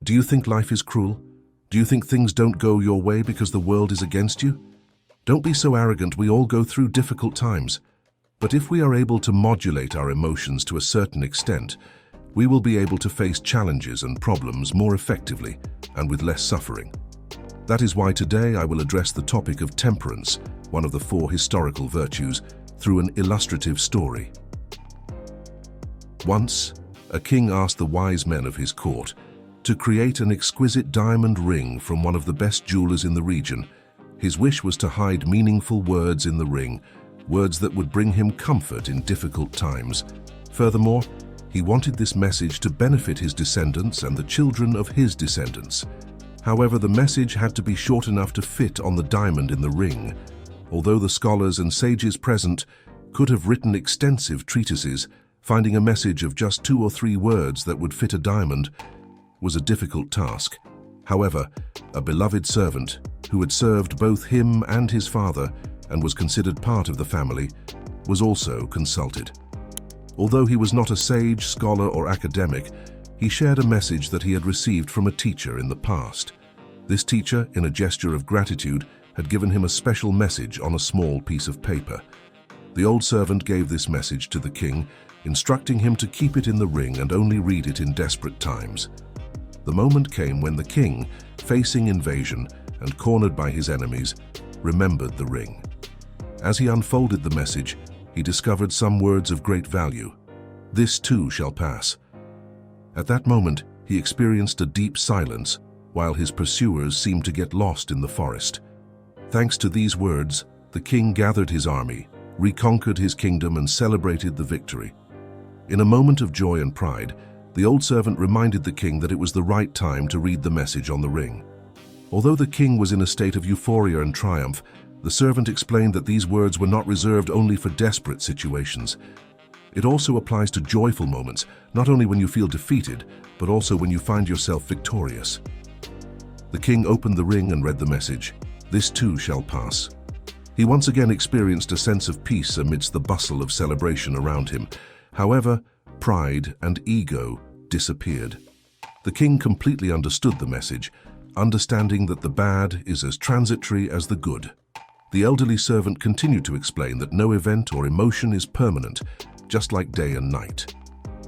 Do you think life is cruel? Do you think things don't go your way because the world is against you? Don't be so arrogant. We all go through difficult times. But if we are able to modulate our emotions to a certain extent, we will be able to face challenges and problems more effectively and with less suffering. That is why today I will address the topic of temperance, one of the 4 historical virtues, through an illustrative story. Once, a king asked the wise men of his court to create an exquisite diamond ring from one of the best jewelers in the region. His wish was to hide meaningful words in the ring, words that would bring him comfort in difficult times. Furthermore, he wanted this message to benefit his descendants and the children of his descendants. However, the message had to be short enough to fit on the diamond in the ring. Although the scholars and sages present could have written extensive treatises, finding a message of just 2 or 3 words that would fit a diamond was a difficult task. However, a beloved servant, who had served both him and his father and was considered part of the family, was also consulted. Although he was not a sage, scholar, or academic, he shared a message that he had received from a teacher in the past. This teacher, in a gesture of gratitude, had given him a special message on a small piece of paper. The old servant gave this message to the king, instructing him to keep it in the ring and only read it in desperate times. The moment came when the king, facing invasion and cornered by his enemies, remembered the ring. As he unfolded the message, he discovered some words of great value. "This too shall pass." At that moment, he experienced a deep silence, while his pursuers seemed to get lost in the forest. Thanks to these words, the king gathered his army, reconquered his kingdom, and celebrated the victory. In a moment of joy and pride, the old servant reminded the king that it was the right time to read the message on the ring. Although the king was in a state of euphoria and triumph, the servant explained that these words were not reserved only for desperate situations. It also applies to joyful moments, not only when you feel defeated, but also when you find yourself victorious. The king opened the ring and read the message, "This too shall pass." He once again experienced a sense of peace amidst the bustle of celebration around him. However, pride and ego disappeared. The king completely understood the message, understanding that the bad is as transitory as the good. The elderly servant continued to explain that no event or emotion is permanent, just like day and night.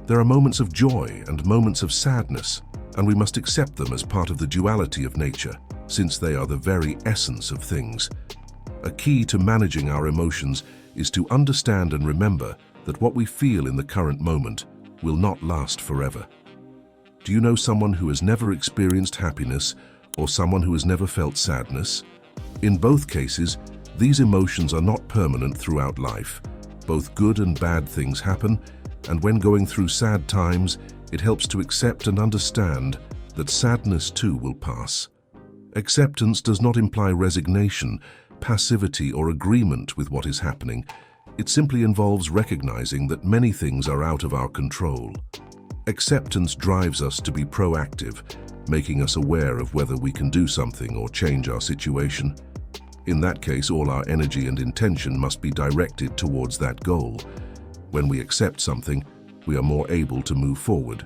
There are moments of joy and moments of sadness, and we must accept them as part of the duality of nature, since they are the very essence of things. A key to managing our emotions is to understand and remember that what we feel in the current moment will not last forever. Do you know someone who has never experienced happiness or someone who has never felt sadness? In both cases, these emotions are not permanent throughout life. Both good and bad things happen, and when going through sad times, it helps to accept and understand that sadness too will pass. Acceptance does not imply resignation, passivity, or agreement with what is happening. It simply involves recognizing that many things are out of our control. Acceptance drives us to be proactive, making us aware of whether we can do something or change our situation. In that case, all our energy and intention must be directed towards that goal. When we accept something, we are more able to move forward.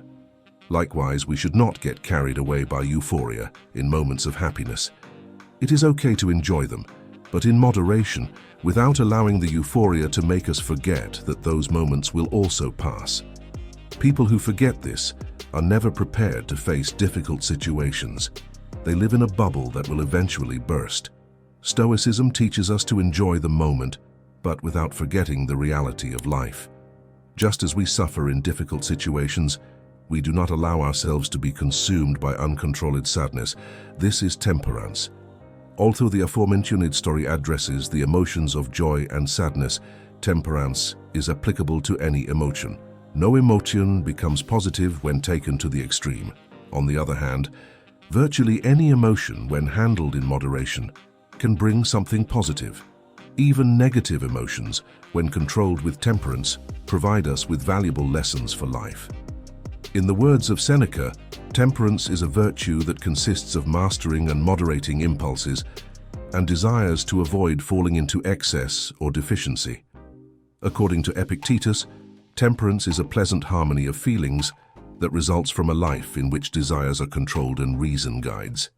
Likewise, we should not get carried away by euphoria in moments of happiness. It is okay to enjoy them, but in moderation, without allowing the euphoria to make us forget that those moments will also pass. People who forget this are never prepared to face difficult situations. They live in a bubble that will eventually burst. Stoicism teaches us to enjoy the moment, but without forgetting the reality of life. Just as we suffer in difficult situations, we do not allow ourselves to be consumed by uncontrolled sadness. This is temperance. Although the aforementioned story addresses the emotions of joy and sadness, temperance is applicable to any emotion. No emotion becomes positive when taken to the extreme. On the other hand, virtually any emotion, when handled in moderation, can bring something positive. Even negative emotions, when controlled with temperance, provide us with valuable lessons for life. In the words of Seneca, temperance is a virtue that consists of mastering and moderating impulses and desires to avoid falling into excess or deficiency. According to Epictetus, temperance is a pleasant harmony of feelings, that results from a life in which desires are controlled and reason guides.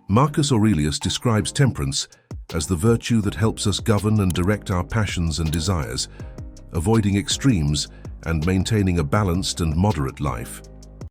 Marcus Aurelius describes temperance as the virtue that helps us govern and direct our passions and desires, avoiding extremes and maintaining a balanced and moderate life.